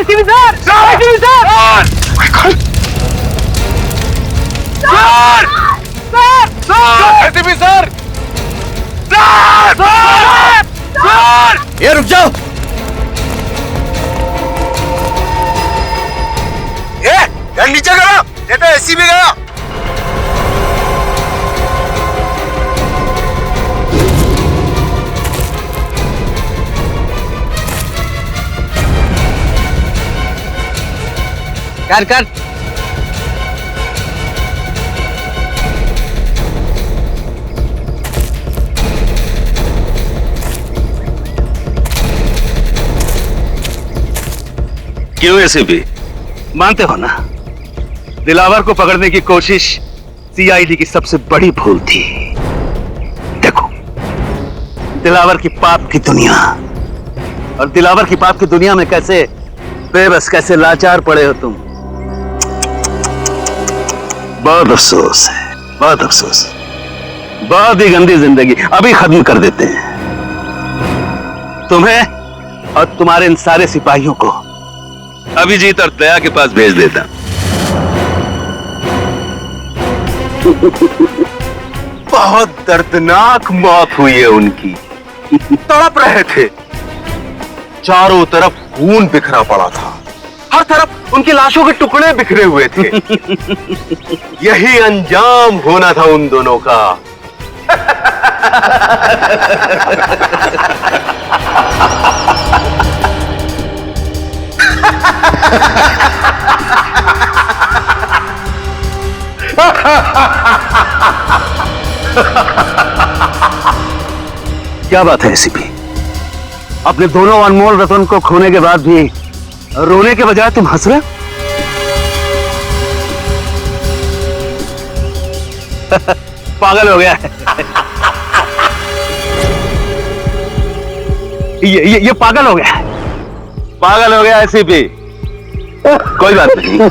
ACP sir, ACP sir, ACP sir, ये रुक जाओ। ये नीचे करो, ये तो एसीपी गया। कर कर। क्यों एसीपी? मानते हो ना, दिलावर को पकड़ने की कोशिश सीआईडी की सबसे बड़ी भूल थी। देखो, दिलावर की पाप की दुनिया और दिलावर की पाप की दुनिया में कैसे बेबस, कैसे लाचार पड़े हो तुम। बहुत अफसोस है, बहुत अफसोस। बहुत ही गंदी जिंदगी अभी खत्म कर देते हैं। तुम्हें और तुम्हारे इन सारे सिपाहियों को अभिजीत और दया के पास भेज देता। बहुत दर्दनाक मौत हुई है उनकी। तड़प रहे थे, चारों तरफ खून बिखरा पड़ा था, हर तरफ उनकी लाशों के टुकड़े बिखरे हुए थे। यही अंजाम होना था उन दोनों का। क्या बात है एसीपी, अपने दोनों अनमोल रतन को खोने के बाद भी रोने के बजाय तुम हंस रहे हो? पागल हो गया है। ये पागल हो गया है, पागल हो गया एसीपी। कोई बात नहीं,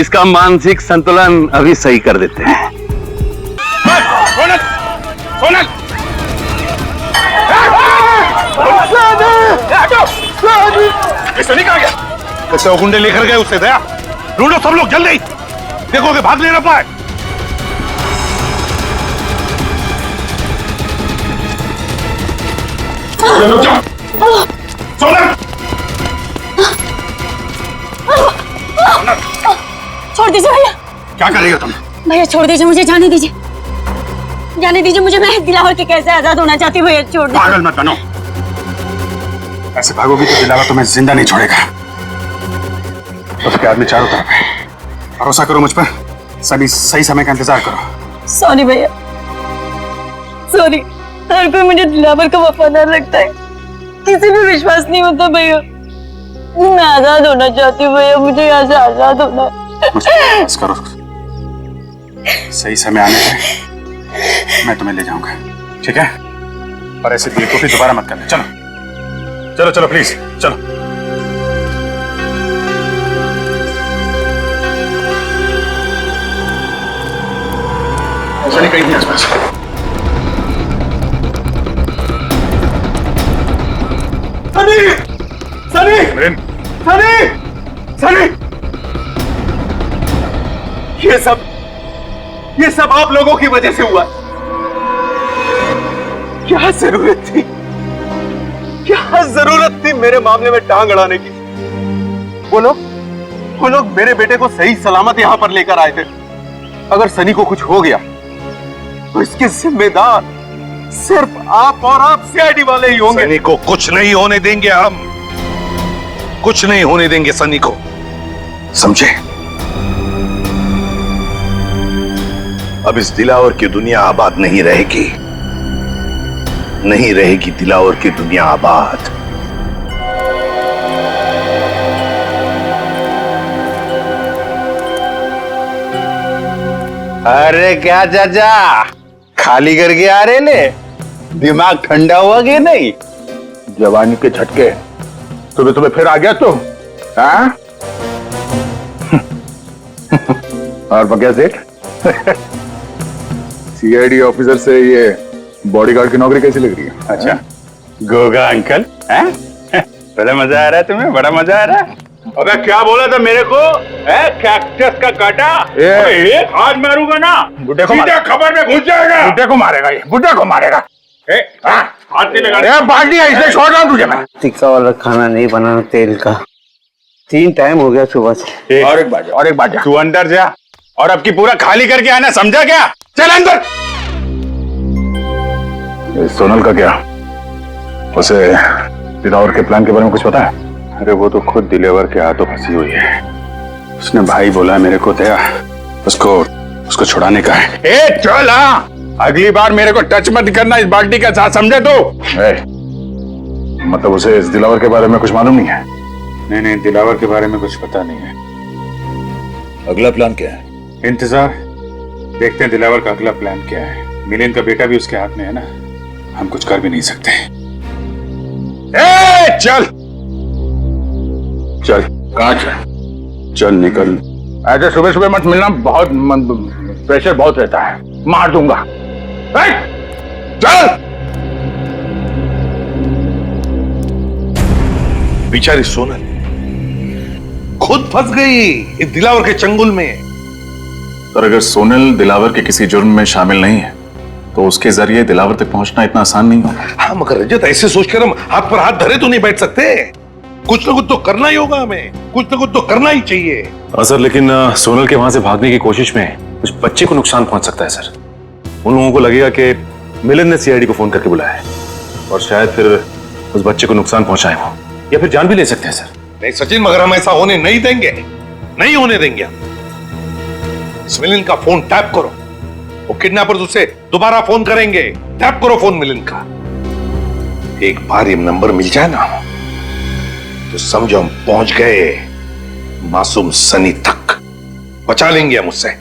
इसका मानसिक संतुलन अभी सही कर देते हैं। सनी कहाँ गया? कैसे वो गुंडे लेकर गए उससे? दया, ढूंढो सब लोग जल्दी, देखोगे भाग नहीं ना पाए। छोड़ दीजिए भैया। क्या करेगा तुम? भैया छोड़ दीजिए, मुझे जाने दीजिए, जाने दीजिए मुझे। मैं दिलावर के कैसे आजाद होना चाहती हूँ भैया, छोड़ दीजिए। पागल मत बनो, ऐसे भागोगी तो दिलावर तुम्हें जिंदा नहीं छोड़ेगा। उसके आदमी चारों तरफ है, भरोसा करो मुझ पर, सभी सही समय का इंतजार करो। सॉरी भैया, सॉरी। हर कोई मुझे दिलावर का वफादार लगता है, किसी भी विश्वास नहीं होता भैया। मैं आजाद होना चाहती हूँ भैया, मुझे यहाँ से आजाद होना है। मुझ पर बस करो, सही समय आने पर मैं तुम्हें ले जाऊंगा, ठीक है? और ऐसे बेवकूफी दोबारा मत करना। चलो चलो चलो प्लीज चलो। सनी कहीं नहीं आसपास। सनी सनी सनी सनी, ये सब आप लोगों की वजह से हुआ। क्या जरूरत थी, क्या जरूरत थी मेरे मामले में टांग अड़ाने की? वो लोग मेरे बेटे को सही सलामत यहां पर लेकर आए थे। अगर सनी को कुछ हो गया तो इसके जिम्मेदार सिर्फ आप और आप सीआईडी वाले ही होंगे। सनी को कुछ नहीं होने देंगे, हम कुछ नहीं होने देंगे सनी को, समझे? अब इस दिलावर की दुनिया आबाद नहीं रहेगी, नहीं रहेगी दिलावर की दुनिया आबाद। अरे क्या चाचा, खाली करके आ रहे ले? दिमाग ठंडा हुआ कि नहीं? जवानी के झटके तुम्हें फिर आ गया तुम, हाँ? और बगैर सेठ, सीआईडी ऑफिसर से ये बॉडीगार्ड की नौकरी कैसी लग रही है? अच्छा, गोगा अंकल, हैं? बड़ा मजा आ रहा है तुम्हें? बड़ा मजा आ रहा है? अबे क्या बोला था मेरे को? कैक्टस का काटा? एक हाथ मारूंगा ना, बुड्ढे को सीधा खबर में घुस जाएगा। बुड्ढे को मारेगा ये, बुड्ढे को मारेगा। हाथ नहीं लगा। बाल्टी है, इसलिए छोड़ रहा हूँ तुझे मैं। टिक्का वाला खाना नहीं बनाना तेल का। 3 टाइम हो गया सुबह से। और एक बात जा। तू अंदर जा और अब की पूरा खाली करके आना, समझा क्या? चल अंदर। सोनल का क्या? उसे दिलावर के प्लान के बारे में कुछ पता है? अरे वो तो खुद दिलेवर के हाथों फंसी हुई है। उसने भाई बोला मेरे को दया, उसको छुड़ाने का है। ए चल, हाँ अगली बार मेरे को टच मत करना इस बाल्टी के साथ, समझे तो? मतलब उसे इस दिलावर के बारे में कुछ मालूम नहीं है? नहीं, दिलावर के बारे में कुछ पता नहीं है। अगला प्लान क्या है? इंतजार, देखते हैं दिलावर का अगला प्लान क्या है। मिलिंद का बेटा भी उसके हाथ में है ना, हम कुछ कर भी नहीं सकते। ए चल चल, कहाँ चल? चल निकल। ऐसे सुबह सुबह मत मिलना, बहुत प्रेशर बहुत रहता है, मार दूंगा। चल। बेचारी सोनल खुद फंस गई इस दिलावर के चंगुल में। और अगर सोनल दिलावर के किसी जुर्म में शामिल नहीं है तो उसके जरिए दिलावर तक पहुंचना इतना आसान नहीं होगा। हाँ मगर रजत, ऐसे सोचकर हम हाथ पर हाथ धरे तो नहीं बैठ सकते। कुछ ना कुछ तो करना ही होगा, हमें कुछ ना कुछ तो करना ही चाहिए। सर, लेकिन सोनल के वहां से भागने की कोशिश में कुछ बच्चे को नुकसान पहुंच सकता है सर। उन लोगों को लगेगा कि मिलिंद ने सीआईडी को फोन करके बुलाया है और शायद फिर उस बच्चे को नुकसान पहुंचाए वो, या फिर जान भी ले सकते हैं सर। नहीं सचिन, मगर हम ऐसा होने नहीं देंगे, नहीं होने देंगे। मिलिंद का फोन टैप करो, वो किडनैपर्स उसे दोबारा फोन करेंगे। टैप करो फोन मिलिंद का। एक बार ये नंबर मिल जाए ना तो समझो हम पहुंच गए मासूम सनी तक। बचा लेंगे हम उससे।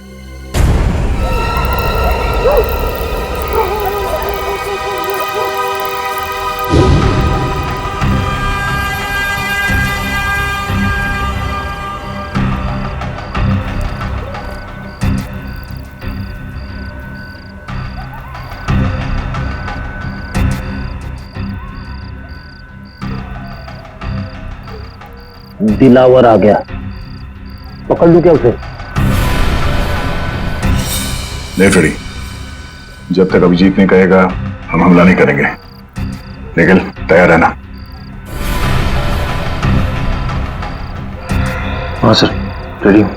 दिलावर आ गया, पकड़ लूं क्या उसे? नहीं फ्रेडी, जब तक अभिजीत नहीं कहेगा हम हमला नहीं करेंगे। निखिल तैयार है ना? हाँ सर, रेडी हूं।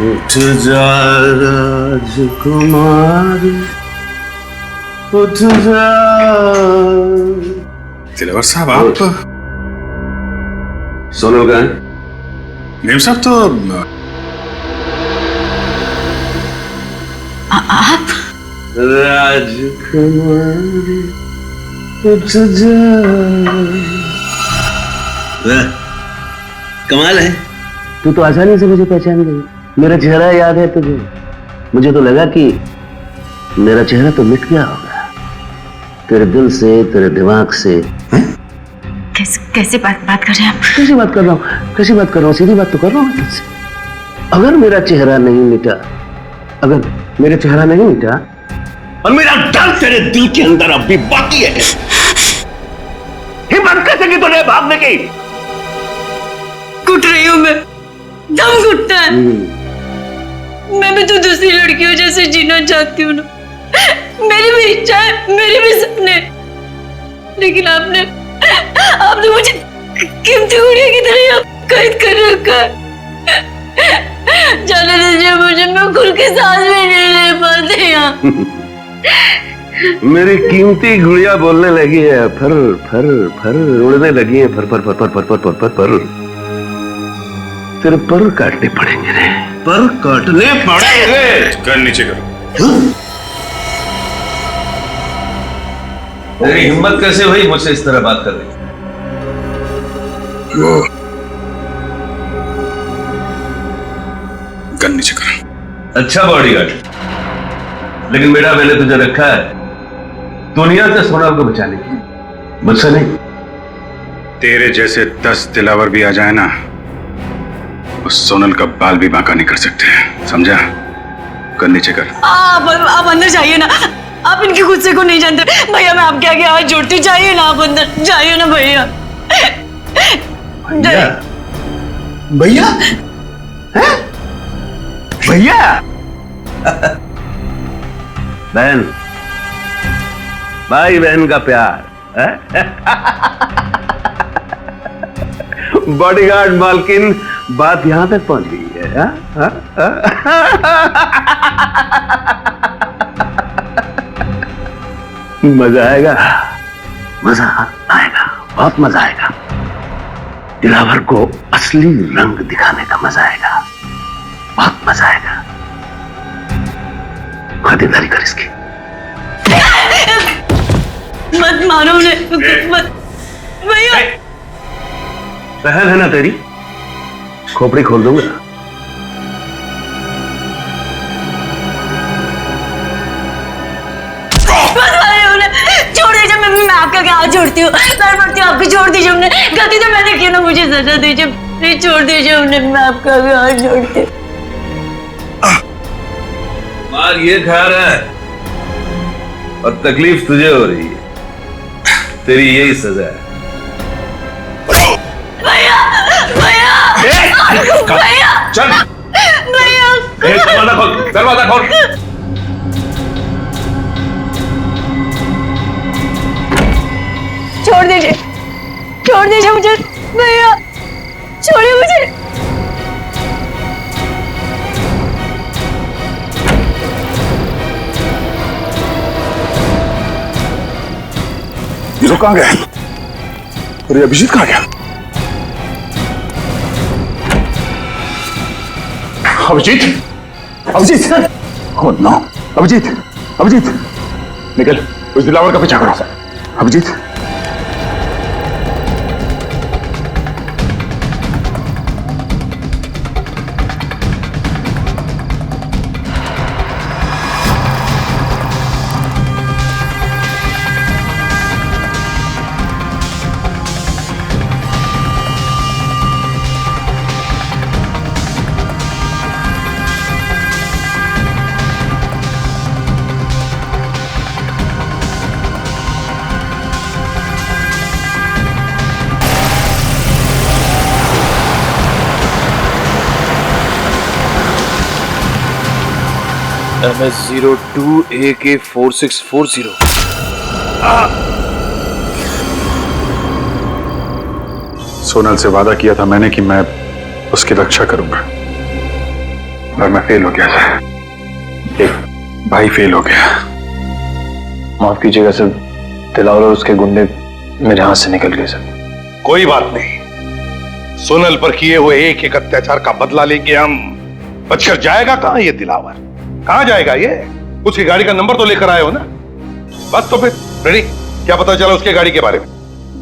उठ जा राजकुमार, उठ जा। दिलावर साहब, आप सोनल का है? नेम साहब तो आप राजकुमार उठ जा। कमाल है, तू तो आसानी से मुझे पहचान गई। मेरा चेहरा याद है तुझे? मुझे तो लगा कि मेरा चेहरा तो मिट गया होगा तेरे दिल से, तेरे दिमाग से। कैसे बात कर रहे हैं आप? कैसी बात कर रहा हूँ? कैसी बात कर रहा हूँ? सीधी बात तो कर रहा हूँ तुझसे। अगर मेरा चेहरा नहीं मिटा, अगर मेरा चेहरा नहीं मिटा और मेरा डर तेरे दिल के अंदर अब भी बाकी है, हिम्मत कैसे की तूने भागने की? घुट रही हूँ मैं, दम घुटता है। मैं भी तो दूसरी लड़कियों जैसे जीना चाहती हूँ ना। मेरी भी इच्छा है, मेरे भी सपने, लेकिन आपने मुझे कीमती गुड़िया की तरह कैद कर रखा है। जाने दीजिए मुझे, मैं खुल के सांस भी नहीं ले पाती यहाँ। मेरी कीमती गुड़िया बोलने लगी है, फर फर फर उड़ने लगी है, फर फर फर फर फर फर फर फर फर। तेरे पर काटने पड़ेंगे रे, पर काटने पड़ेंगे। कर नीचे करो। तेरी हिम्मत कैसे हुई मुझसे इस तरह बात करने की? गन नीचे करो। अच्छा बॉडीगार्ड, लेकिन बेटा मैंने तुझे रखा है दुनिया से सोनल को बचाने के लिए, मुझसे नहीं। तेरे जैसे 10 दिलावर भी आ जाए ना, उस सोनल का बाल भी बांका नहीं कर सकते, समझा? गन नीचे कर। आप अंदर जाइए ना, आप इनके गुस्से को नहीं जानते भैया। मैं आपके आगे हाथ जोड़ती, जाइए ना आप अंदर, जाइए ना भैया। भैया भैया बहन, भाई बहन का प्यार है? बॉडीगार्ड मालकिन, बात यहां तक पहुंच गई है। मजा आएगा, मजा आएगा, बहुत मजा आएगा। दिलावर को असली रंग दिखाने का मजा आएगा, बहुत मजा आएगा। खातिरदारी कर इसकी। मत मारो उन्हें, मत भैया। बहन है ना तेरी, खोपड़ी खोल दूंगा। छोड़ दीजिए, मैं आपका क्या हाथ जोड़ती हूँ, पैर पड़ती हूँ आपको, छोड़ दीजिए उन्हें। गलती तो मैंने की ना, मुझे सजा दीजिए प्लीज, छोड़ दीजिए उन्हें, मैं आपका भी हाथ जोड़ती हूँ। मार ये खा रहा है और तकलीफ तुझे हो रही है, तेरी यही सजा है। भैया भैया भैया चल भैया, दरवाजा खोल, दरवाजा खोल। छोड़ दीजिए मुझे भैया, छोड़िए मुझे। ये लोग कहाँ गए? और ये अभिजीत कहाँ गया? अभिजीत, अभिजीत, oh no, अभिजीत, अभिजीत, निकल, उस दिलावर का पीछा करो। Abhijit, MS-02 AK4640। सोनल से वादा किया था मैंने कि मैं उसकी रक्षा करूंगा, और मैं फेल हो गया सर। एक भाई फेल हो गया। माफ कीजिएगा सर, दिलावर और उसके गुंडे मेरे हाथ से निकल गए सर। कोई बात नहीं, सोनल पर किए हुए एक एक अत्याचार का बदला लेंगे हम। बचकर जाएगा कहां ये दिलावर? कहां जाएगा ये? उसकी गाड़ी का नंबर तो लेकर आए हो ना? बस तो फिर रेडी। क्या पता चला उसके गाड़ी के बारे में?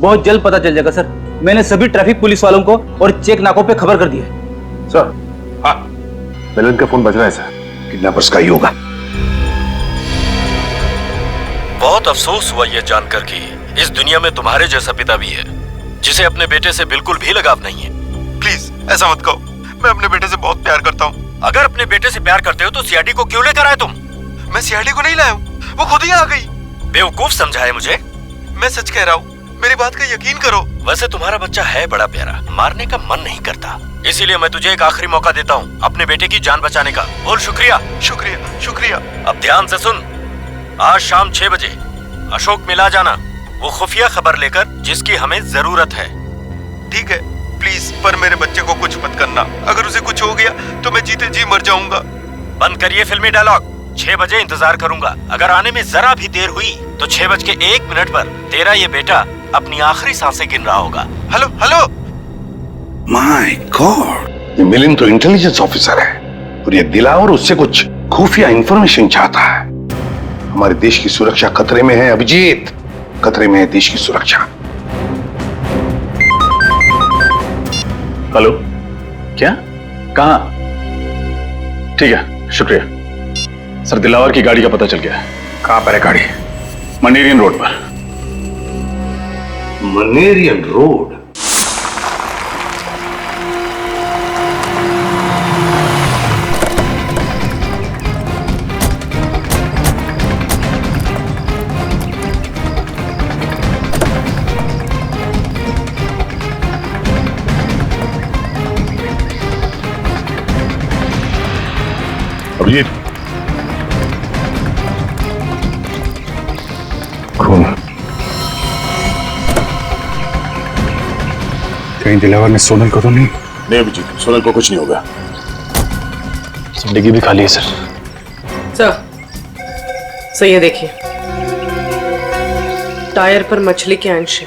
बहुत जल्द पता चल जाएगा सर। मैंने सभी ट्रैफिक पुलिस वालों को और चेक नाकों पे खबर कर दी है। सर, हाँ, मिलन का फोन बज रहा है सर। किडनैपर्स का ही होगा। बहुत अफसोस हुआ यह जानकर कि इस दुनिया में तुम्हारे जैसा पिता भी है, जिसे अपने बेटे से बिल्कुल भी लगाव नहीं है। प्लीज ऐसा मत कहो, मैं अपने बेटे से बहुत प्यार करता हूँ। अगर अपने बेटे से प्यार करते हो तो सीआईडी को क्यों लेकर आए तुम? मैं सीआईडी को नहीं लाया हूँ, वो खुद ही आ गई। बेवकूफ समझा है मुझे? मैं सच कह रहा हूँ, मेरी बात का यकीन करो। वैसे तुम्हारा बच्चा है बड़ा प्यारा, मारने का मन नहीं करता, इसीलिए मैं तुझे एक आखिरी मौका देता हूँ अपने बेटे की जान बचाने का। बोल शुक्रिया। शुक्रिया शुक्रिया। अब ध्यान से सुन, आज शाम 6 बजे अशोक मिला जाना, वो खुफिया खबर लेकर जिसकी हमें जरूरत है। ठीक है, प्लीज, पर मेरे बच्चे को कुछ मत करना। अगर उसे कुछ हो गया तो मैं जीते जी मर जाऊंगा। बंद करिए फिल्मी डायलॉग। 6 बजे इंतजार करूंगा। अगर आने में जरा भी देर हुई तो 6:01 पर तेरा ये बेटा अपनी आखिरी सांसें गिन रहा होगा। Hello hello. माय गॉड, ये मिलिंद तो इंटेलिजेंस ऑफिसर है और ये दिलावर उससे कुछ खुफिया इंफॉर्मेशन चाहता है। हमारे देश की सुरक्षा खतरे में है अभिजीत, खतरे में है देश की सुरक्षा। हेलो, क्या? कहाँ? ठीक है, शुक्रिया सर। दिलावर की गाड़ी का पता चल गया है। कहां पर है गाड़ी? मनेरियन रोड पर। मनेरियन रोड? अभिजीत, खून। कहीं दिलावर ने सोनल को तो नहीं? नहीं अभिजीत, सोनल को कुछ नहीं होगा। डिग्गी भी खाली है सर। सर ये देखिए, टायर पर मछली के अंश है।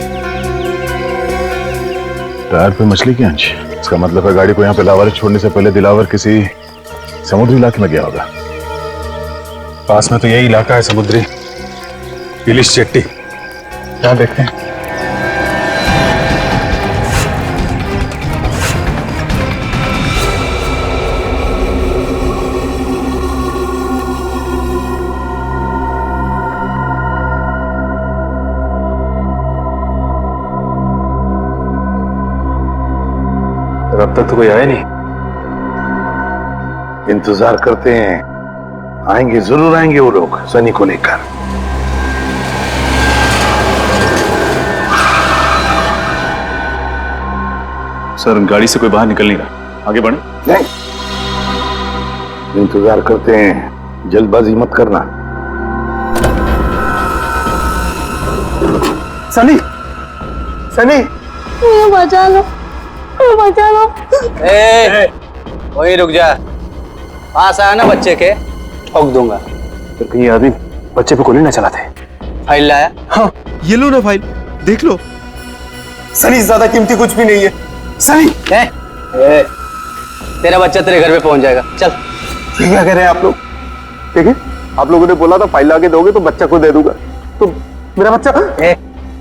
टायर पे मछली के अंश? इसका मतलब है गाड़ी को यहाँ पे लावारिस छोड़ने से पहले दिलावर किसी समुद्री इलाके में गया होगा। पास में तो यही इलाका है, समुद्री इलिश चट्टी। क्या देखते हैं? अब तक तो कोई आया नहीं। इंतजार करते हैं, आएंगे, जरूर आएंगे वो लोग सनी को लेकर। सर गाड़ी से कोई बाहर निकल नहीं रहा, आगे बढ़े। नहीं, इंतजार करते हैं, जल्दबाजी मत करना। सनी, सनी, बचा लो, बचा लो। वही रुक जा, पास आया ना बच्चे के, ठोक दूंगा। फिर कहीं आदमी बच्चे पे गोली ना चलाते। फाइल लाया? हाँ, ये लो ना फाइल, देख लो। सनी, ज्यादा कीमती कुछ भी नहीं है। सनी, तेरा बच्चा तेरे घर पे पहुंच जाएगा, चल। क्या कह रहे हैं आप लोग? देखिए, आप लोगों ने बोला था फाइल लाके दोगे तो बच्चा को दे दूंगा, तो मेरा बच्चा।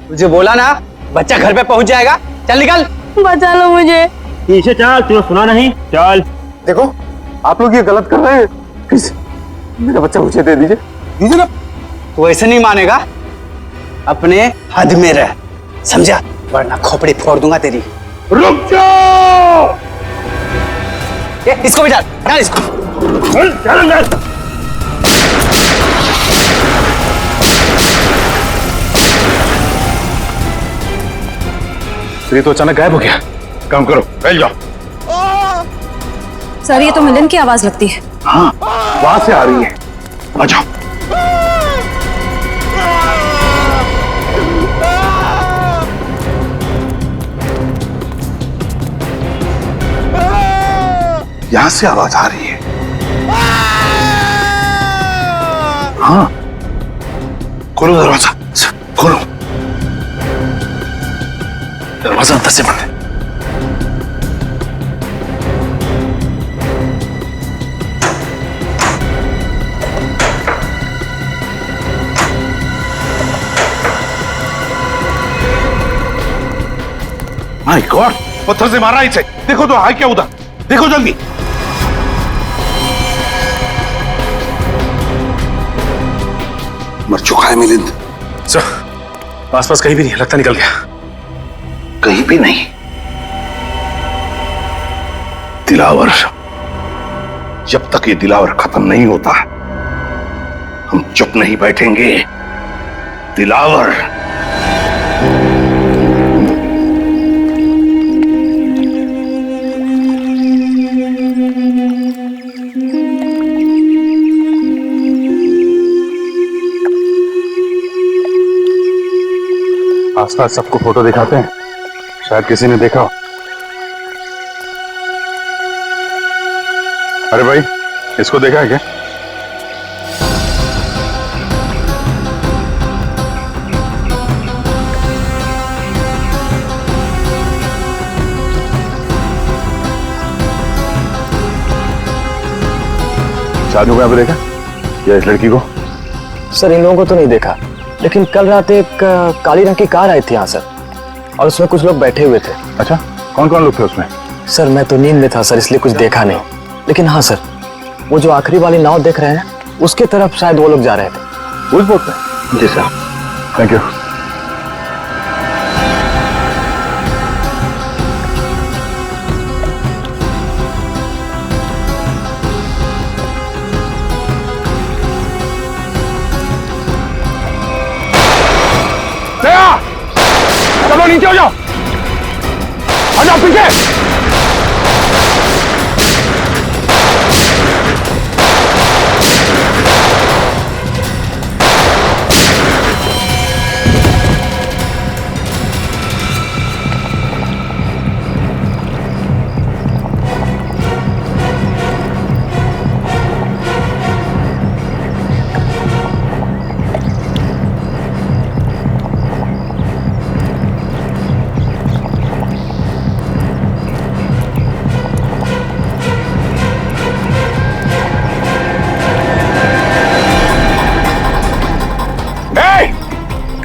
तुझे बोला ना बच्चा घर पे पहुंच जाएगा, चल निकल। बचा लो मुझे। पीछे चल, तूने सुना नहीं? चल। देखो, आप लोग ये गलत कर रहे हैं। प्लीज मेरा बच्चा मुझे दे दीजिए, दीजिए ना। तू ऐसे नहीं मानेगा, अपने हद में रह, समझा? वरना खोपड़ी फोड़ दूंगा तेरी। रुक जाओ! इसको भी डाल, डाल इसको। चल, ये तो अचानक गायब हो गया। काम करो, फैल जाओ। सर ये तो मिलन की आवाज लगती है। हाँ, वहां से आ रही है, आ जाओ। यहां से आवाज आ रही है। हाँ, खोलो दरवाजा, खोलो। दरवाजा अंदर से बंद है। माय गॉड, पत्थर से मारा इसे। देखो तो है क्या उधर, देखो जल्दी। मर चुका है मिलिंद। सर, आसपास कहीं भी नहीं, लगता निकल गया। कहीं भी नहीं। दिलावर, जब तक ये दिलावर खत्म नहीं होता हम चुप नहीं बैठेंगे। दिलावर, आसपास सबको फोटो दिखाते हैं, शायद किसी ने देखा हो। अरे भाई, इसको देखा है क्या? शादी को यहाँ पे देखा या इस लड़की को? सर इन लोगों को तो नहीं देखा, लेकिन कल रात एक काली रंग की कार आई थी यहाँ सर, और उसमें कुछ लोग बैठे हुए थे। अच्छा, कौन कौन लोग थे उसमें? सर मैं तो नींद में था सर, इसलिए कुछ देखा नहीं, लेकिन हाँ सर, वो जो आखिरी वाली नाव देख रहे हैं उसके तरफ शायद वो लोग जा रहे थे। उस बोट पे? जी सर। Thank you. चलो नीचे हो जाओ, आ जाओ पीछे।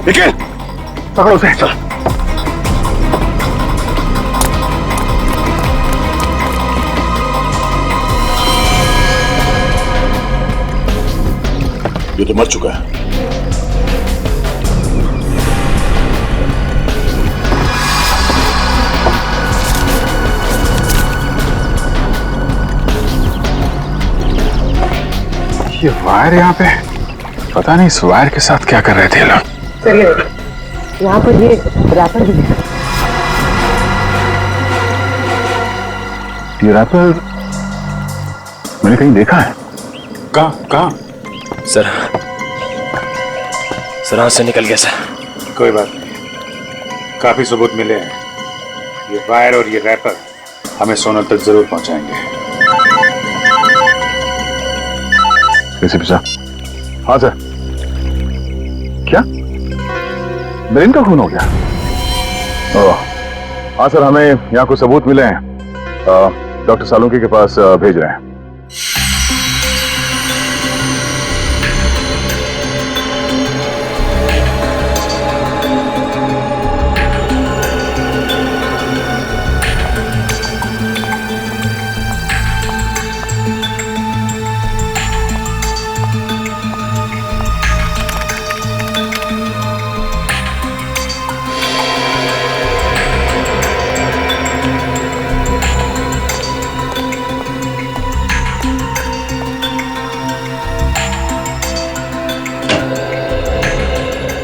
निखिल, पकड़ो उसे। चल। ये तो मर चुका है। ये वायर यहाँ पे, पता नहीं इस वायर के साथ क्या कर रहे थे लोग। चलिए यहाँ पर ये रैपर भी है। ये रैपर मैंने कहीं देखा है। कहाँ? सर हाथ से निकल गया सर। कोई बात नहीं, काफी सबूत मिले हैं। ये वायर और ये रैपर हमें सोनल तक जरूर पहुंचाएंगे। एसीपी साहब। हाँ सर। क्या मिलिंद का खून हो गया? हाँ सर, हमें यहाँ कुछ सबूत मिले हैं, डॉक्टर सालुंकी के पास भेज रहे हैं।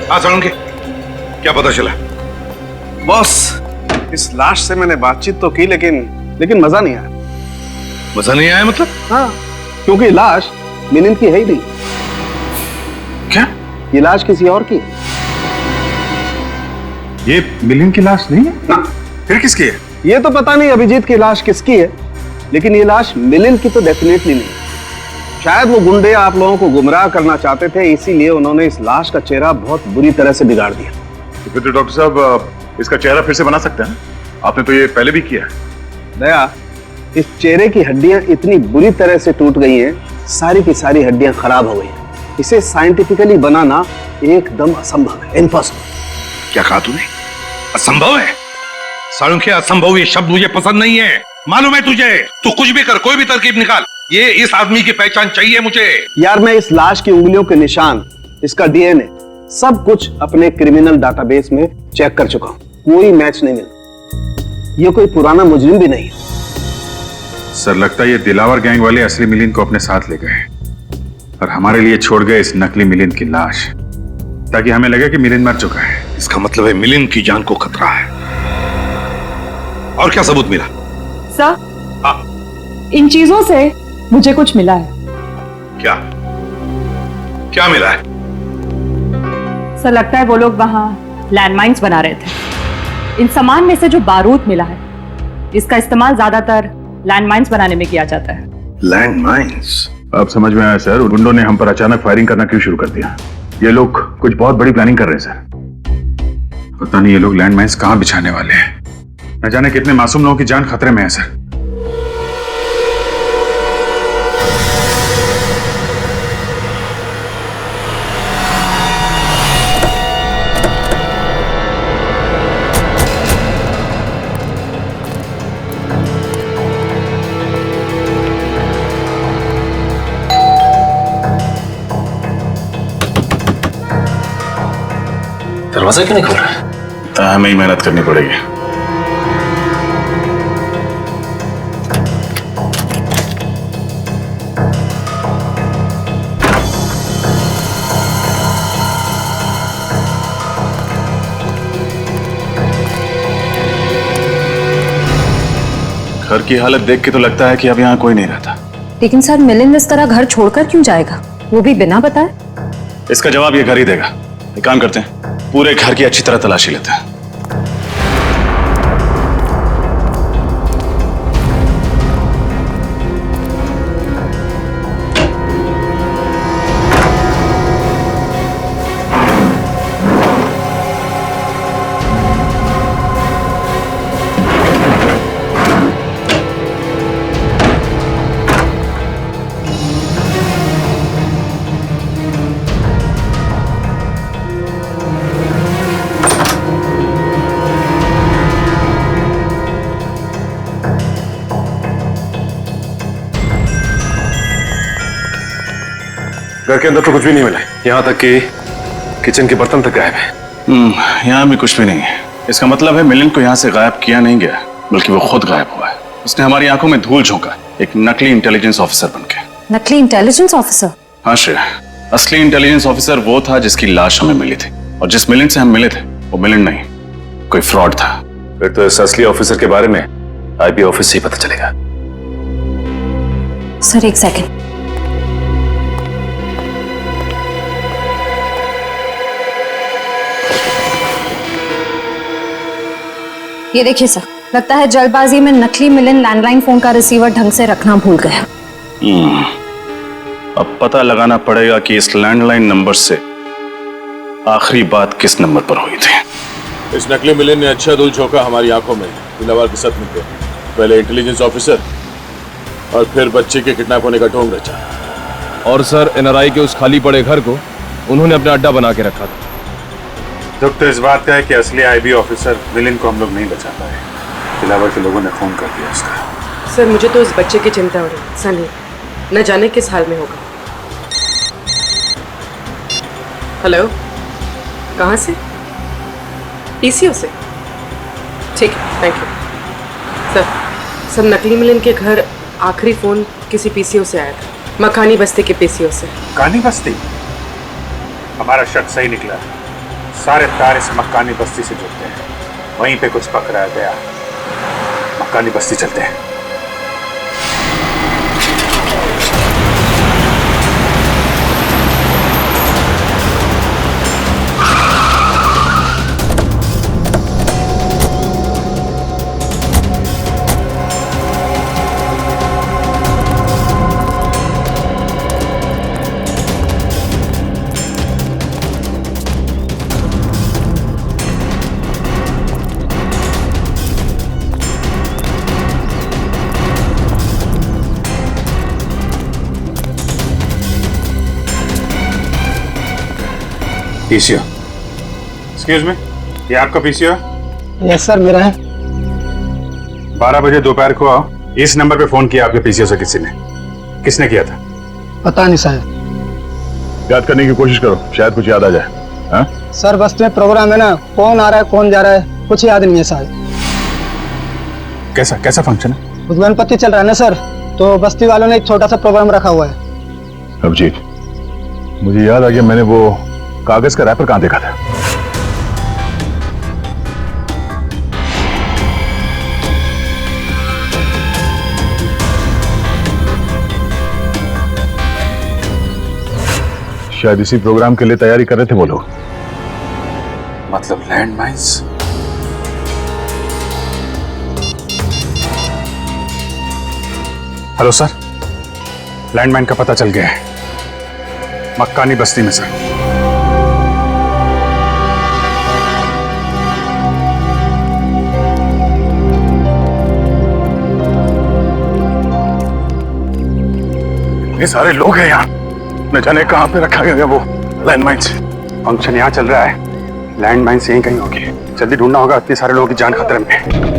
हाँ सालुंकी, क्या पता चला? बॉस, इस लाश से मैंने बातचीत तो की, लेकिन मजा नहीं आया। मजा नहीं आया मतलब? हाँ, क्योंकि लाश मिलिंद की है ही नहीं। क्या? ये लाश किसी और की। ये मिलिंद की लाश नहीं है ना। फिर किसकी है? ये तो पता नहीं अभिजीत की लाश किसकी है, लेकिन ये लाश मिलिंद की तो डेफिनेटली नहीं। शायद वो गुंडे आप लोगों को गुमराह करना चाहते थे, इसीलिए उन्होंने इस लाश का चेहरा बहुत बुरी तरह से बिगाड़ दिया। तो फिर तो डॉक्टर साहब इसका चेहरा फिर से बना सकते हैं? आपने तो ये पहले भी किया है। दया, इस चेहरे की हड्डियां इतनी बुरी तरह से टूट गई हैं, सारी की सारी हड्डियां खराब हो गई हैं। इसे साइंटिफिकली बनाना एकदम असंभव है, इम्पॉसिबल। क्या कहा तूने? असंभव है? सालुंकी, असंभव ये शब्द मुझे पसंद नहीं है। मालूम है तुझे, तू कुछ भी कर, कोई भी तरकीब निकाल, ये इस आदमी की पहचान चाहिए मुझे। यार, मैं इस लाश की उंगलियों के निशान, इसका डीएनए, सब कुछ अपने क्रिमिनल डाटाबेस में चेक कर चुका हूं, कोई मैच नहीं मिला। ये कोई पुराना मुजरिम भी नहीं है। सर, लगता है ये दिलावर गैंग वाले असली मिलिंद को अपने साथ ले गए और हमारे लिए छोड़ गए इस नकली मिलिंद की लाश, ताकि हमें लगे कि मिलिंद मर चुका है। इसका मतलब है मिलिंद की जान को खतरा है। और क्या सबूत मिला? सर, हाँ, इन चीजों से मुझे कुछ मिला है। क्या क्या मिला है? सर, लगता है वो लोग वहां लैंडमाइंस बना रहे थे। इन सामान में से जो बारूद मिला है, इसका इस्तेमाल ज्यादातर लैंडमाइंस बनाने में किया जाता है। लैंडमाइंस? अब समझ में आया सर, गुंडों ने हम पर अचानक फायरिंग करना क्यों शुरू कर दिया। ये लोग कुछ बहुत बड़ी प्लानिंग कर रहे हैं सर। पता नहीं ये लोग लैंडमाइंस कहां बिछाने वाले हैं। न जाने कितने मासूम लोगों की जान खतरे में है सर। दरवाजा क्यों नहीं खोल रहा है? तो हमें ही मेहनत करनी पड़ेगी। घर की हालत देख के तो लगता है कि अब यहाँ कोई नहीं रहता। लेकिन सर मिलिंद इस तरह घर छोड़कर क्यों जाएगा, वो भी बिना बताए? इसका जवाब ये घर ही देगा। एक काम करते हैं, पूरे घर की अच्छी तरह तलाशी लेते हैं। घर के अंदर तो कुछ भी नहीं मिला, यहाँ तक कि किचन के बर्तन तक गायब है। यहाँ भी कुछ भी नहीं है। इसका मतलब है मिलिंद को यहाँ से गायब किया नहीं गया, बल्कि वो खुद गायब हुआ है। उसने हमारी आंखों में धूल झोंका, एक नकली इंटेलिजेंस ऑफिसर बनके। नकली इंटेलिजेंस ऑफिसर? हाँ श्रेया, असली इंटेलिजेंस ऑफिसर वो था जिसकी लाश हमें मिली थी, और जिस मिलिंद से हम मिले थे वो मिलिंद नहीं, कोई फ्रॉड था। फिर तो इस असली ऑफिसर के बारे में आईबी ऑफिस से ही पता चलेगा। सर एक सेकंड। ये देखिए सर, लगता है जल्दबाजी में नकली मिलिंद लैंडलाइन फोन का रिसीवर ढंग से रखना भूल गया। अब पता लगाना पड़ेगा कि इस लैंडलाइन नंबर से आखिरी बात किस नंबर पर हुई थी। इस नकली मिलिंद ने अच्छा धूल झोंका हमारी आंखों में दिलावर के साथ मिलकर। पहले इंटेलिजेंस ऑफिसर और फिर बच्चे के किडनैप होने का ढोंग रचा। और सर एनआरआई के उस खाली पड़े घर को उन्होंने अपना अड्डा बना के रखा था। दुख तो इस बात का है कि असली आईबी ऑफिसर मिलिंद को हम लोग नहीं बचा पाए। दिलावर के लोगों ने फोन कर दिया उसका। सर मुझे तो उस बच्चे की चिंता हो रही। सनी न जाने किस हाल में होगा। हेलो, कहाँ से? पीसीओ से? ठीक है, थैंक यू। सर नकली मिलिंद के घर आखिरी फोन किसी पीसीओ से आया था, मकानी बस्ती के पीसीओ से। मकानी बस्ती? हमारा शक सही निकला। सारे तार इस मकानी बस्ती से जुड़ते हैं। वहीं पे कुछ पकड़ा गया। मकानी बस्ती चलते हैं। पीसीओ, एक्सक्यूज मी, ये आपका पीसीओ है? यस सर, मेरा है। 12 बजे दोपहर को आओ। इस नंबर पे फोन किया आपके पीसीओ से किसी ने? किसने किया था? पता नहीं साहब। याद करने की कोशिश करो, शायद कुछ याद आ जाए। हाँ? सर बस्ती में प्रोग्राम है ना, कौन आ रहा है कौन जा रहा है कुछ याद नहीं है साहब। कैसा फंक्शन है? गणपति चल रहा है ना सर, तो बस्ती वालों ने एक छोटा सा प्रोग्राम रखा हुआ है। अभिजीत, मुझे याद आ गया, मैंने वो कागज का रैपर कहां देखा था? शायद इसी प्रोग्राम के लिए तैयारी कर रहे थे वो लोग। मतलब land mines. Hello sir, landmine का पता चल गया है, मक्कानी बस्ती में सर। ये सारे लोग हैं यहाँ, न जाने कहाँ पे रखा गया वो लैंडमाइन। फंक्शन यहाँ चल रहा है, लैंडमाइन से यहीं कहीं होगी। जल्दी ढूंढना होगा, इतने सारे लोगों की जान खतरे में है।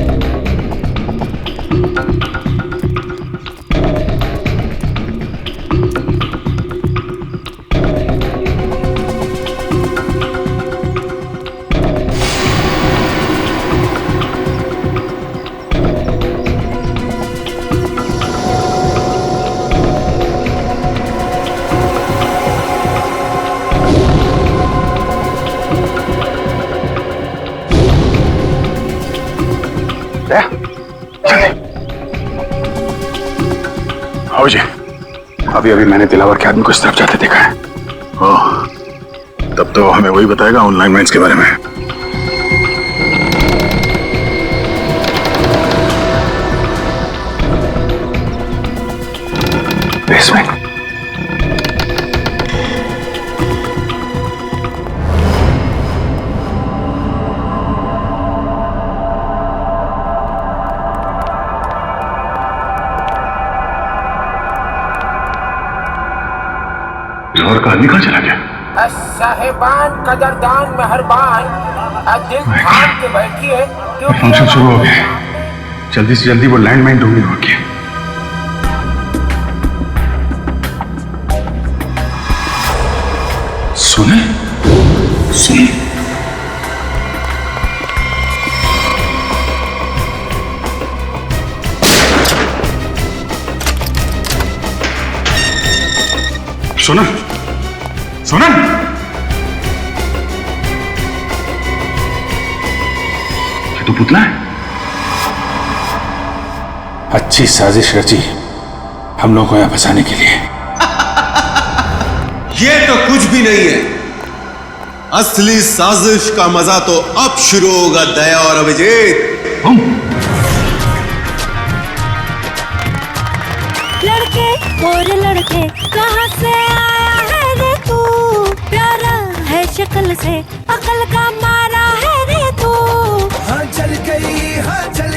आओ जी, अभी अभी मैंने दिलावर के आदमी को इस तरफ जाते देखा है। ओह, तब तो हमें वही बताएगा ऑनलाइन माइंस के बारे में। बेसमेंट। लाहौर का आदमी कहाँ चला गया? साहेबान कदरदान मेहरबान दिल थाम के बैठिए क्योंकि फंक्शन शुरू हो गया, जल्दी से जल्दी वो लैंड माइन ढूंढनी होगी। सुने सुने सुना सुना ये तो पुतला है। अच्छी साजिश रची हम लोगों को यहां फंसाने के लिए। ये तो कुछ भी नहीं है, असली साजिश का मजा तो अब शुरू होगा दया और अभिजीत। लड़के और लड़के कहाँ से आया है रे तू, प्यारा है शक्ल से अकल का मारा है रे तू। हाँ जल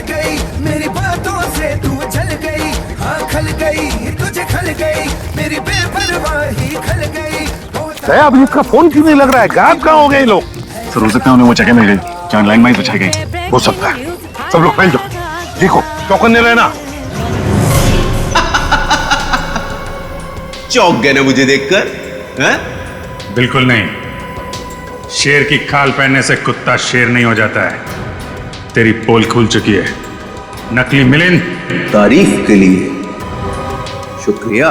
गई मेरी बातों से तू जल गई, हाँ खल गई तुझे खल गई मेरी बेपरवाही खल गई। दया अभी इसका फोन क्यों नहीं लग रहा है? गायब कहाँ हो गए लोग? सर हो सकता है उन्हें वो जगह मिल गई जहाँ लैंड माइंस बिछाई गई। हो सकता है। सब लोग फैल जाओ, देखो चौकन्ने रहना। चौंक गए ना मुझे देखकर? हैं? बिल्कुल नहीं, शेर की खाल पहनने से कुत्ता शेर नहीं हो जाता है। तेरी पोल खुल चुकी है नकली मिलिंद। तारीफ के लिए शुक्रिया।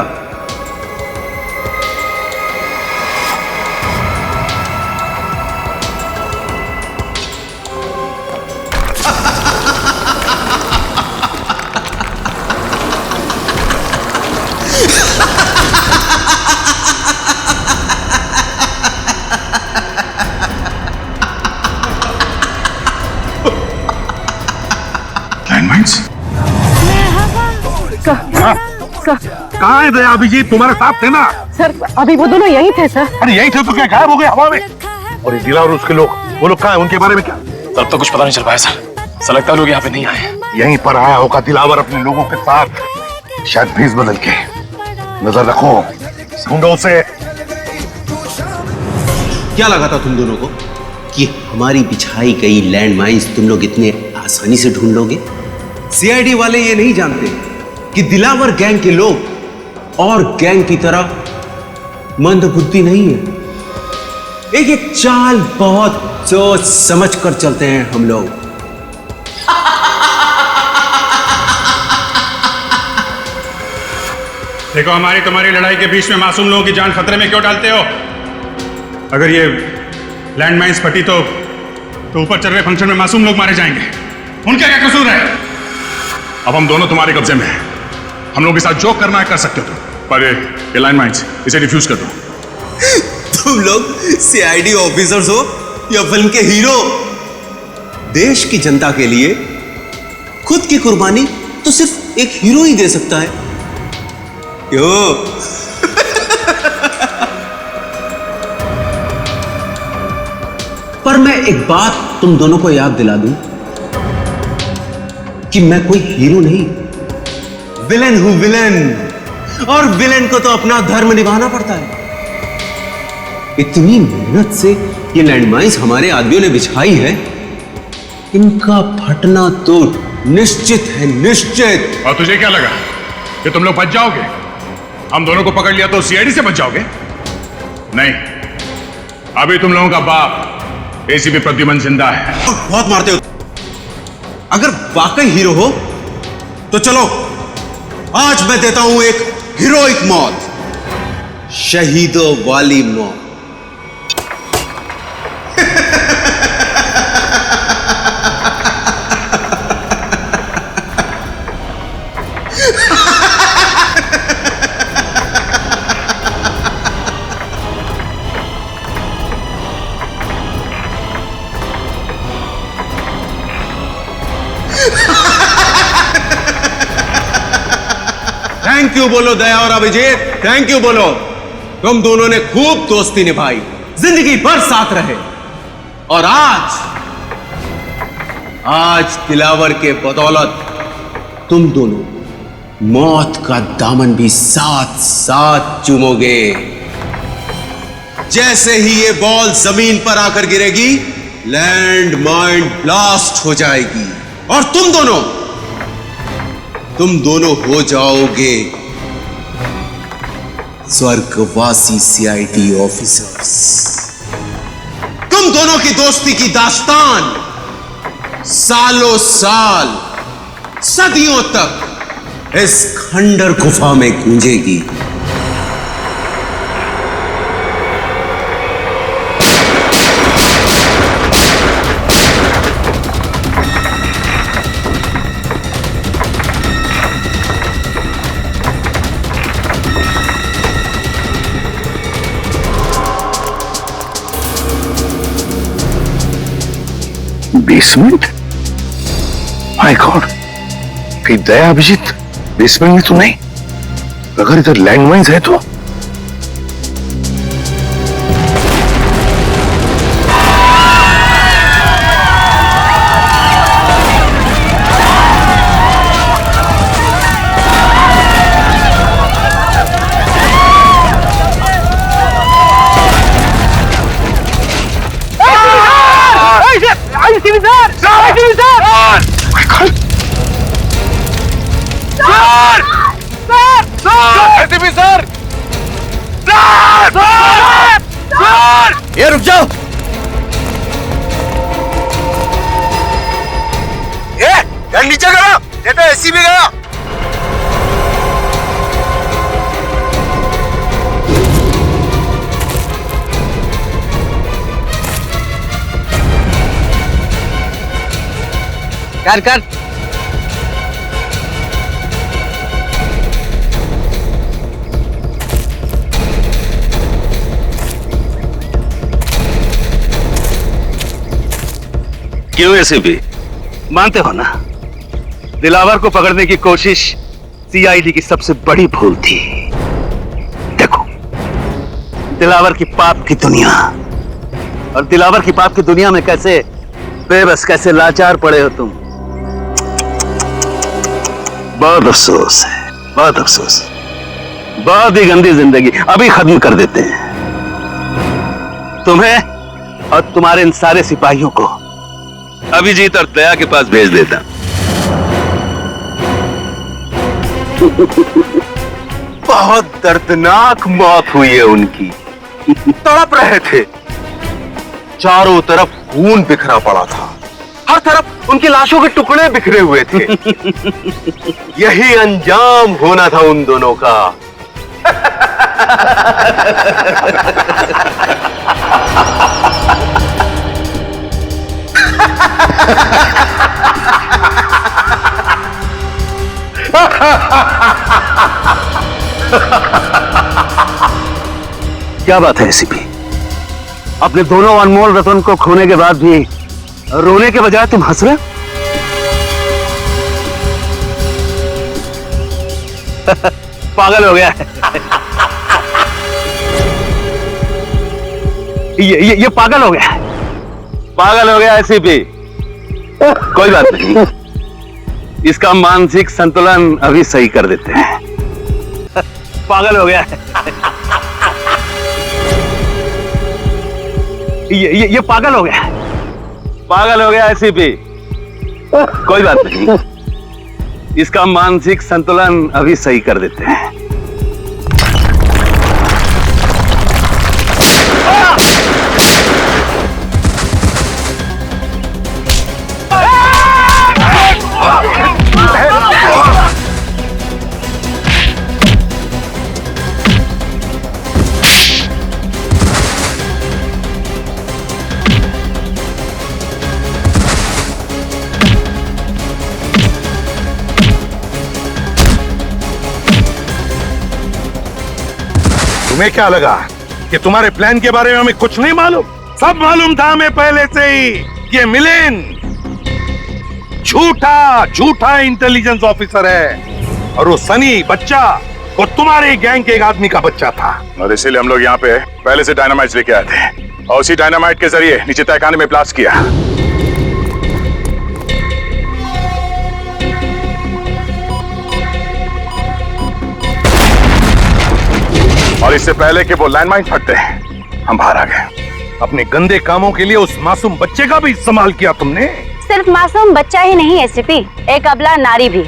कहाँ है दया अभिजीत? तुम्हारे साथ थे ना? सर अभी वो दोनों यही थे सर। अरे यही थे तो क्या गायब हो गए हवा में? और ये दिला और उसके लोग, वो लोग कहाँ हैं? उनके बारे में क्या? तब तो कुछ पता नहीं चल पाया सर। लगता है लोग यहाँ पे नहीं आए। यहीं पर आया होगा दिलावर अपने लोगों के साथ, शायद भेस बदल के। नजर रखो, ढूंढो उसे। क्या लगा था तुम दोनों को कि हमारी बिछाई गई लैंड माइंस तुम लोग इतने आसानी से ढूंढ लोगे? सीआईडी वाले ये नहीं जानते कि दिलावर गैंग के लोग और गैंग की तरह मंदबुद्धि नहीं है। एक एक चाल बहुत सोच समझ कर चलते हैं हम लोग। देखो, हमारी तुम्हारी लड़ाई के बीच में मासूम लोगों की जान खतरे में क्यों डालते हो? अगर ये लैंड माइंस फटी तो ऊपर चल रहे फंक्शन में मासूम लोग मारे जाएंगे। उनका क्या कसूर है? अब हम दोनों तुम्हारे कब्जे में हैं। हम लोग के साथ जो करना है कर सकते हो तुम, पर ये लैंड माइंस इसे डिफ्यूज कर दो। तुम लोग सीआईडी ऑफिसर्स हो या फिल्म के हीरो? देश की जनता के लिए खुद की कुर्बानी तो सिर्फ एक हीरो ही दे सकता है। क्यों? पर मैं एक बात तुम दोनों को याद दिला दूं कि मैं कोई हीरो नहीं, विलेन हूं, विलेन। और विलेन को तो अपना धर्म निभाना पड़ता है। इतनी मेहनत से ये लैंडमाइंस हमारे आदमियों ने बिछाई है, इनका फटना तो निश्चित है, निश्चित। और तुझे क्या लगा कि तुम लोग बच जाओगे? हम दोनों को पकड़ लिया तो सीआईडी से बच जाओगे? नहीं, अभी तुम लोगों का बाप एसीपी प्रद्युमन जिंदा है। बहुत मारते हो। अगर वाकई हीरो हो तो चलो, आज मैं देता हूं एक हीरोइक मौत, शहीदों वाली मौत। थैंक यू बोलो दया और अभिजीत, थैंक यू बोलो। तुम दोनों ने खूब दोस्ती निभाई, जिंदगी भर साथ रहे, और आज दिलावर के बदौलत तुम दोनों मौत का दामन भी साथ साथ चूमोगे। जैसे ही ये बॉल जमीन पर आकर गिरेगी, लैंड माइन ब्लास्ट हो जाएगी और तुम दोनों हो जाओगे स्वर्गवासी सीआईडी ऑफिसर्स। तुम दोनों की दोस्ती की दास्तान सालों साल, सदियों तक इस खंडर गुफा में गूंजेगी। बेसमेंट? माय गॉड, कहीं दया अभिजीत बेसमेंट में तो नहीं? अगर इधर लैंडमाइंस है तो ये रुक जाओ। यार नीचे करो, ये तो एसी भी गया। कर क्यों एसीपी, मानते हो ना दिलावर को पकड़ने की कोशिश सीआईडी की सबसे बड़ी भूल थी। देखो, दिलावर की पाप की दुनिया, और दिलावर की पाप की दुनिया में कैसे बेबस, कैसे लाचार पड़े हो तुम। बहुत अफसोस है, बहुत अफसोस। बहुत ही गंदी जिंदगी अभी खत्म कर देते हैं। तुम्हें और तुम्हारे इन सारे सिपाहियों को अभिजीत और दया के पास भेज देता। बहुत दर्दनाक मौत हुई है उनकी। तड़प रहे थे, चारों तरफ खून बिखरा पड़ा था, हर तरफ उनकी लाशों के टुकड़े बिखरे हुए थे। यही अंजाम होना था उन दोनों का। क्या बात है एसीपी, अपने दोनों अनमोल रतन को खोने के बाद भी रोने के बजाय तुम हंस रहे हो? पागल हो गया है। ये पागल हो गया, पागल हो गया एसीपी। कोई बात नहीं, इसका मानसिक संतुलन अभी सही कर देते हैं। पागल हो गया है। ये पागल हो गया, पागल हो गया एसीपी। कोई बात नहीं, इसका मानसिक संतुलन अभी सही कर देते हैं। तुम्हें क्या लगा कि तुम्हारे प्लान के बारे में हमें कुछ नहीं मालूम? सब मालूम था हमें पहले से ही कि ये मिलिंद झूठा इंटेलिजेंस ऑफिसर है, और वो सनी बच्चा वो तुम्हारे गैंग के एक आदमी का बच्चा था। और इसीलिए हम लोग यहाँ पे पहले से डायनामाइट लेके आए थे और उसी डायनामाइट के जरिए नीचे तहखाने में ब्लास्ट किया। और इससे पहले कि वो लैंडमाइन फटते हम बाहर आ गए। अपने गंदे कामों के लिए उस मासूम बच्चे का भी इस्तेमाल किया तुमने। सिर्फ मासूम बच्चा ही नहीं एसीपी, एक अबला नारी भी,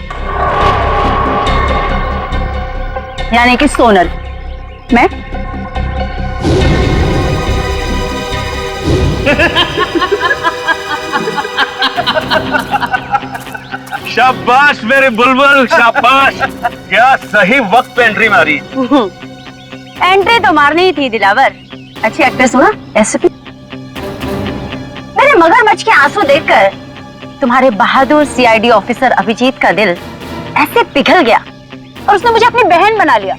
यानी कि सोनल। मैं शाबाश मेरे बुलबुल, शाबाश। क्या सही वक्त पे एंट्री मारी। एंट्री तो मारनी ही थी दिलावर। अच्छी एक्ट्रेस हुआ एसपी। मेरे मगरमच्छ के आंसू देखकर तुम्हारे बहादुर सीआईडी ऑफिसर अभिजीत का दिल ऐसे पिघल गया और उसने मुझे अपनी बहन बना लिया।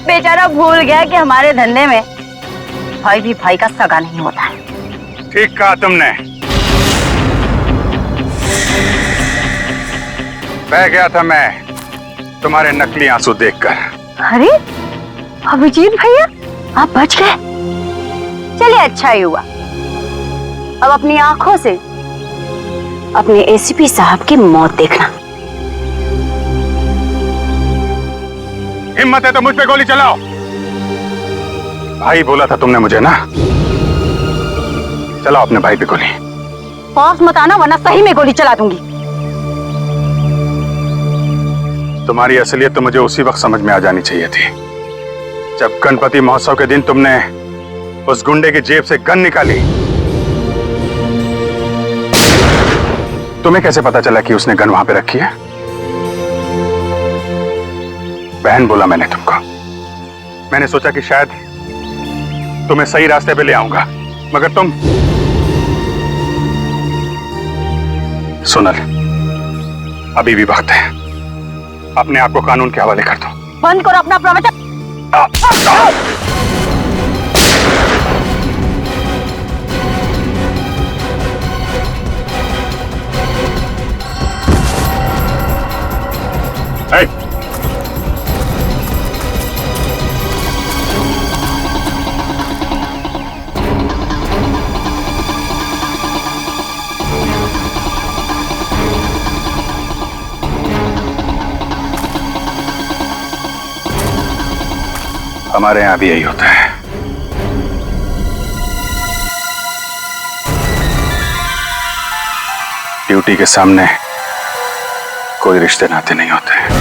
बेचारा भूल गया कि हमारे धंधे में भाई भी भाई का सगा नहीं होता है। ठीक कहा तुमने। बह गया था मैं तुम्हारे नकली आंसू देखकर। अरे अभिजीत भैया, आप बच गए। चलिए अच्छा ही हुआ। अब अपनी आंखों से अपने एसीपी साहब की मौत देखना। हिम्मत है तो मुझ पे गोली चलाओ। भाई बोला था तुमने मुझे ना, चलाओ अपने भाई पे गोली। पास मत आना वरना सही में गोली चला दूंगी। तुम्हारी असलियत तो मुझे उसी वक्त समझ में आ जानी चाहिए थी जब गणपति महोत्सव के दिन तुमने उस गुंडे की जेब से गन निकाली। तुम्हें कैसे पता चला कि उसने गन वहां पे रखी है? बहन बोला मैंने तुमको। मैंने सोचा कि शायद तुम्हें सही रास्ते पे ले आऊंगा, मगर तुम। सोनल, अभी भी वक्त है, अपने आप को कानून के हवाले कर दो। बंद करो अपना प्रवचन। हमारे यहां भी यही होता है। ड्यूटी के सामने कोई रिश्ते नाते नहीं होते।